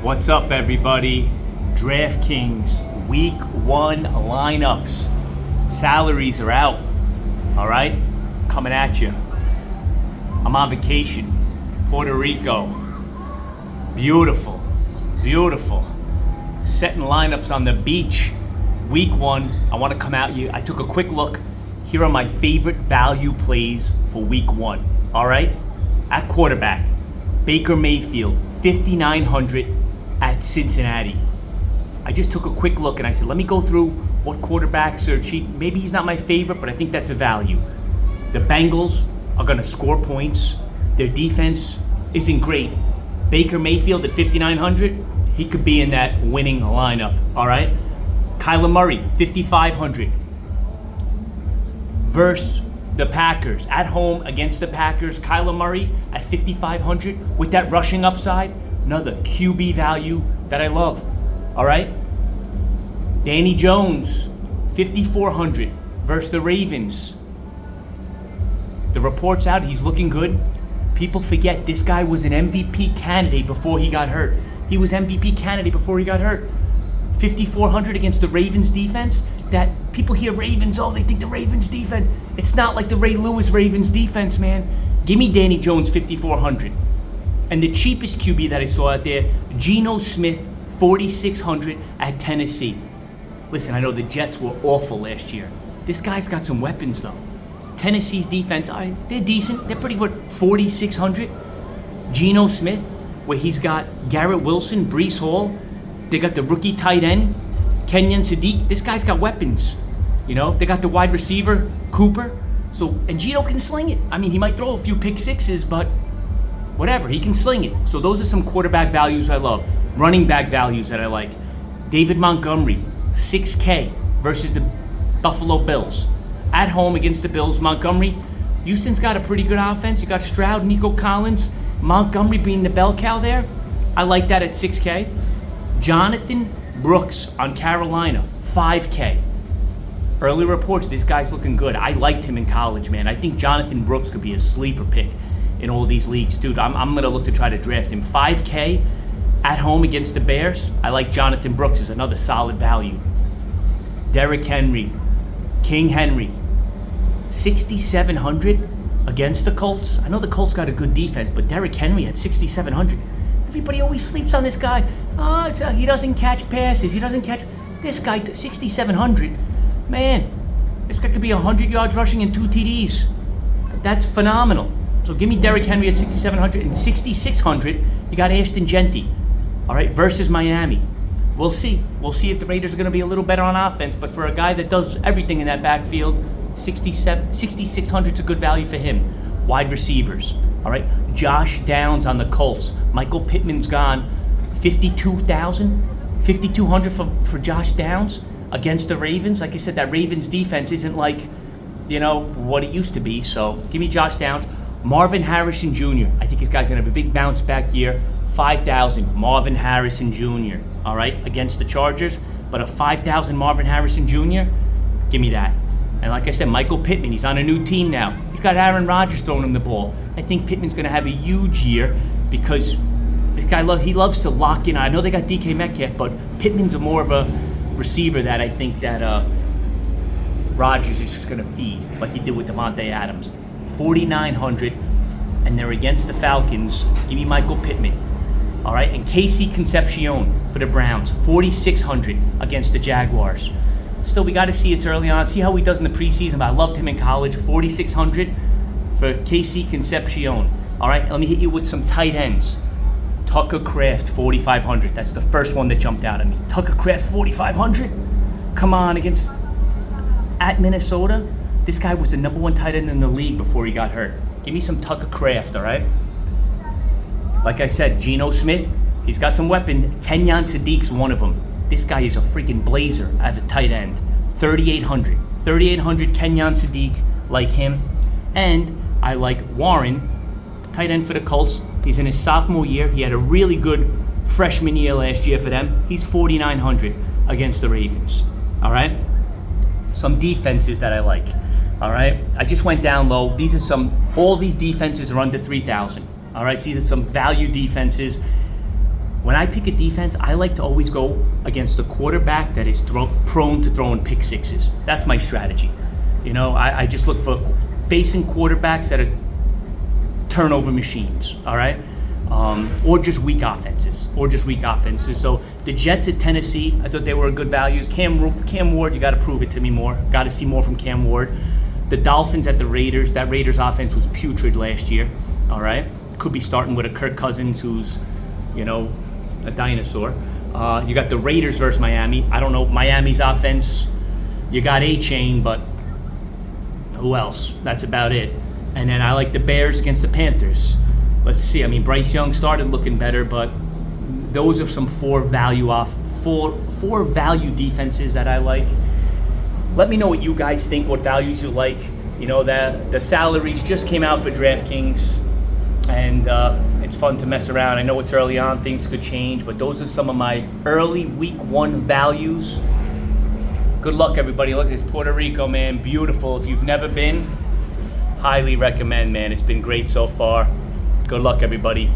What's up, everybody? Draftkings week 1 lineups. Salaries are out. All right, coming at you. I'm on vacation, Puerto Rico. Beautiful, beautiful. Setting lineups on the beach. Week 1, I want to come at you. I took a quick look. Here are my favorite value plays for week 1. All right, at quarterback, Baker Mayfield, 5,900 at Cincinnati. I just took a quick look and I said, let me go through what quarterbacks are cheap. Maybe he's not my favorite, but I think that's a value. The Bengals are going to score points. Their defense isn't great. Baker Mayfield at 5,900, he could be in that winning lineup, all right? Kyler Murray, 5,500 versus the Packers. At home against the Packers, Kyler Murray at 5,500 with that rushing upside. Another QB value that I love, all right? Danny Jones, 5,400 versus the Ravens. The report's out, he's looking good. People forget this guy was an MVP candidate before he got hurt. He was MVP candidate before he got hurt. 5,400 against the Ravens defense. That people hear Ravens, oh, they think the Ravens defense. It's not like the Ray Lewis Ravens defense, man. Give me Danny Jones, 5,400. And the cheapest QB that I saw out there, Geno Smith, 4,600 at Tennessee. Listen, I know the Jets were awful last year. This guy's got some weapons, though. Tennessee's defense, they're decent. They're pretty good. 4,600. Geno Smith, where he's got Garrett Wilson, Breece Hall. They got the rookie tight end, Kenyon Sadiq. This guy's got weapons. You know, they got the wide receiver, Cooper. So, and Geno can sling it. I mean, he might throw a few pick sixes, but whatever, he can sling it. So those are some quarterback values I love. Running back values that I like. David Montgomery, 6K versus the Buffalo Bills. At home against the Bills, Montgomery. Houston's got a pretty good offense. You got Stroud, Nico Collins. Montgomery being the bell cow there. I like that at 6K. Jonathan Brooks on Carolina, 5K. Early reports, this guy's looking good. I liked him in college, man. I think Jonathan Brooks could be a sleeper pick in all these leagues. Dude, I'm going to look to try to draft him. 5K at home against the Bears. I like Jonathan Brooks as another solid value. Derrick Henry, King Henry, 6,700 against the Colts. I know the Colts got a good defense, but Derrick Henry at 6,700. Everybody always sleeps on this guy. Oh, he doesn't catch passes. He doesn't catch. This guy, 6,700. Man, this guy could be 100 yards rushing and 2 TDs. That's phenomenal. So give me Derrick Henry at 6,700 and 6,600. You got Ashton Genty, all right, versus Miami. We'll see. We'll see if the Raiders are going to be a little better on offense. But for a guy that does everything in that backfield, 6,600 is a good value for him. Wide receivers, all right. Josh Downs on the Colts. Michael Pittman's gone. 5,200 for Josh Downs against the Ravens. Like I said, that Ravens defense isn't like, you know, what it used to be. So give me Josh Downs. Marvin Harrison Jr. I think this guy's going to have a big bounce back year. 5,000, Marvin Harrison Jr., all right, against the Chargers. But a 5,000 Marvin Harrison Jr., give me that. And like I said, Michael Pittman, he's on a new team now. He's got Aaron Rodgers throwing him the ball. I think Pittman's going to have a huge year because this guy, he loves to lock in. I know they got DK Metcalf, but Pittman's a more of a receiver that I think that Rodgers is just going to feed like he did with Devontae Adams. 4,900, and they're against the Falcons. Give me Michael Pittman. All right, and Casey Concepcion for the Browns, 4,600 against the Jaguars. Still, we got to see it's early on. See how he does in the preseason. But I loved him in college. 4,600 for Casey Concepcion. All right, let me hit you with some tight ends. Tucker Kraft, 4,500. That's the first one that jumped out at me. Tucker Kraft, 4,500. Come on, at Minnesota. This guy was the #1 tight end in the league before he got hurt. Give me some Tucker Kraft, all right? Like I said, Geno Smith, he's got some weapons. Kenyon Sadiq's one of them. This guy is a freaking blazer as a tight end. 3,800. 3,800 Kenyon Sadiq, like him. And I like Warren, tight end for the Colts. He's in his sophomore year. He had a really good freshman year last year for them. He's 4,900 against the Ravens, all right? Some defenses that I like. All right, I just went down low. These are all these defenses are under 3,000. All right, so these are some value defenses. when I pick a defense, I like to always go against a quarterback that is prone to throwing pick sixes. That's my strategy. You know, I just look for facing quarterbacks that are turnover machines, all right? Or just weak offenses. So the Jets at Tennessee, I thought they were good values. Cam Ward, you got to prove it to me more. Got to see more from Cam Ward. The Dolphins at the Raiders. That Raiders offense was putrid last year, all right? Could be starting with a Kirk Cousins who's, you know, a dinosaur. You got the Raiders versus Miami. I don't know, Miami's offense, you got A-Chain, but who else? That's about it. And then I like the Bears against the Panthers. Let's see. I mean, Bryce Young started looking better, but those are some four value defenses that I like. Let me know what you guys think, what values you like. You know, that the salaries just came out for Draftkings, and it's fun to mess around. I know it's early on, things could change, but those are some of my early week 1 values. Good luck, everybody. Look at this Puerto Rico, man. Beautiful. If you've never been, highly recommend, man. It's been great so far. Good luck, everybody.